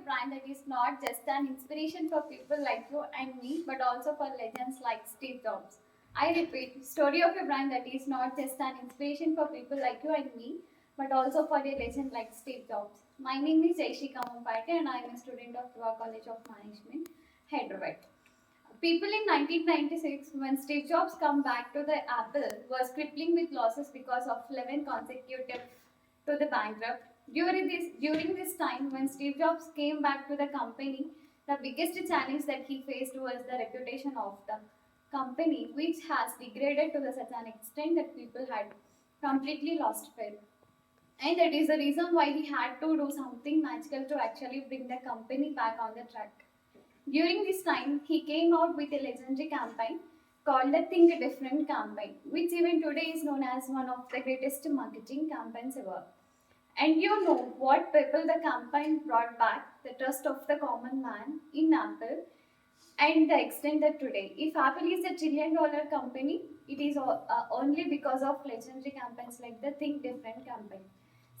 brand that is not just an inspiration for people like you and me, but also for legends like Steve Jobs. I repeat, story of a brand that is not just an inspiration for people like you and me, but also for a legend like Steve Jobs. My name is Jaishi Kamampate and I am a student of Tua College of Management, Hyderabad. People in 1996, when Steve Jobs come back to the Apple, was crippling with losses because of 11 consecutive to the bankrupt. During this time, when Steve Jobs came back to the company, the biggest challenge that he faced was the reputation of the company, which has degraded to such an extent that people had completely lost faith. And that is the reason why he had to do something magical to actually bring the company back on the track. During this time, he came out with a legendary campaign called the Think Different campaign, which even today is known as one of the greatest marketing campaigns ever. And you know what people the campaign brought back? The trust of the common man in Apple and the extent that today, if Apple is a $1 trillion company, it is only because of legendary campaigns like the Think Different campaign.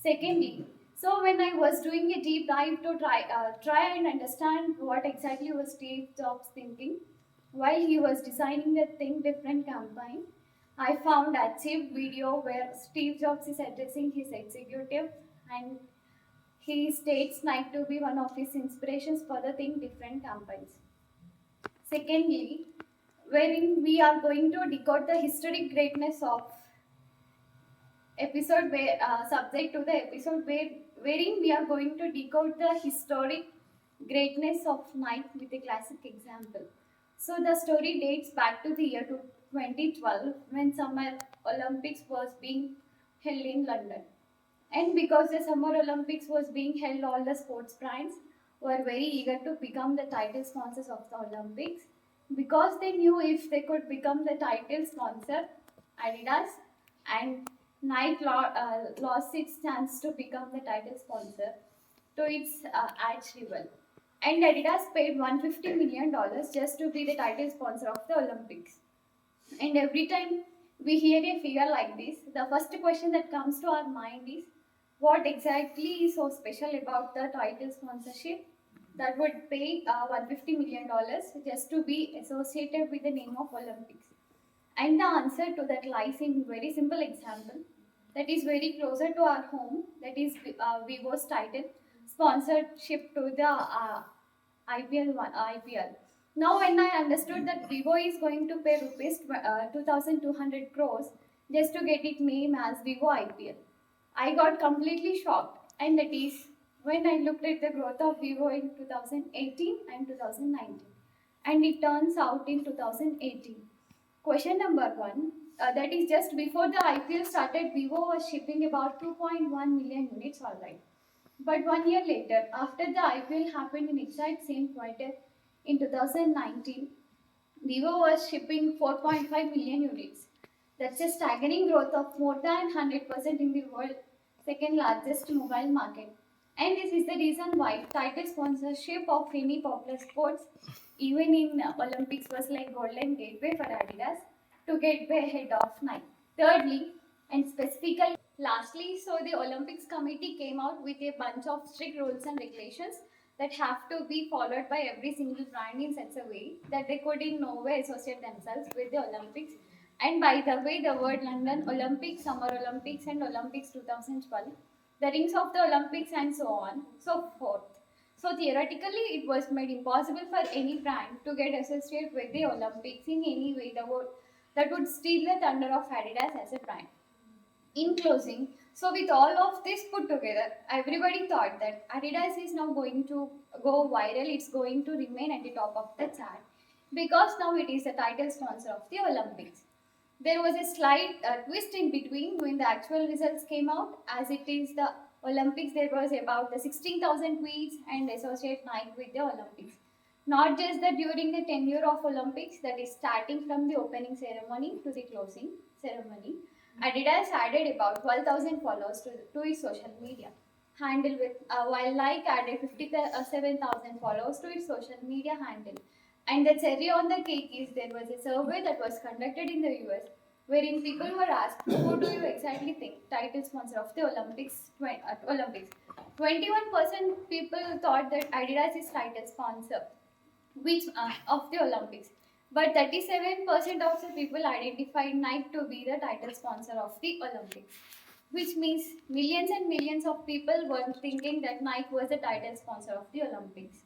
Secondly, so when I was doing a deep dive to try and understand what exactly was Steve Jobs thinking while he was designing the Think Different campaign, I found a cheap video where Steve Jobs is addressing his executive and he states Nike to be one of his inspirations for the Think Different campaigns. Secondly, wherein we are going to decode the historic greatness of episode where subject to the episode wherein we are going to decode the historic greatness of Nike with a classic example. So the story dates back to the year 2012 when Summer Olympics was being held in London. And because the Summer Olympics was being held, all the sports brands were very eager to become the title sponsors of the Olympics because they knew if they could become the title sponsor, Adidas and Nike lost its chance to become the title sponsor to its arch rival. And Adidas paid $150 million just to be the title sponsor of the Olympics. And every time we hear a figure like this, the first question that comes to our mind is what exactly is so special about the title sponsorship that would pay $150 million just to be associated with the name of Olympics? And the answer to that lies in very simple example that is very closer to our home, that is Vivo's title sponsorship to the IPL. Now, when I understood that Vivo is going to pay rupees 2,200 crores just to get its name as Vivo IPL, I got completely shocked. And that is when I looked at the growth of Vivo in 2018 and 2019. And it turns out in 2018. Question number one, that is just before the IPL started, Vivo was shipping about 2.1 million units alright. But 1 year later, after the IPL happened in exact same quarter in 2019, Vivo was shipping 4.5 million units. That's a staggering growth of more than 100% in the world second largest mobile market. And this is the reason why title sponsorship of any popular sports, even in Olympics, was like golden gateway for Adidas to get way ahead of Nike. Thirdly, and specifically, lastly, so the Olympics committee came out with a bunch of strict rules and regulations that have to be followed by every single brand in such a way that they could in no way associate themselves with the Olympics. And by the way, the word London Olympics, Summer Olympics, and Olympics 2012, the rings of the Olympics, and so on, so forth. So theoretically, it was made impossible for any brand to get associated with the Olympics in any way that would steal the thunder of Adidas as a brand. In closing, so with all of this put together, everybody thought that Adidas is now going to go viral, it's going to remain at the top of the chart because now it is the title sponsor of the Olympics. There was a slight twist in between when the actual results came out, as it is the Olympics, there was about the 16,000 tweets and associate Nike with the Olympics. Not just that during the tenure of Olympics, that is starting from the opening ceremony to the closing ceremony, Adidas added about 12,000 followers to its social media handle with while Nike added 57,000 followers to its social media handle. And the cherry on the cake is there was a survey that was conducted in the US wherein people were asked, who do you exactly think title sponsor of the Olympics? 21% people thought that Adidas is title sponsor, which of the Olympics. But 37% of the people identified Nike to be the title sponsor of the Olympics, which means millions and millions of people were thinking that Nike was the title sponsor of the Olympics.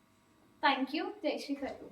Thank you, Jai Shri Khattu.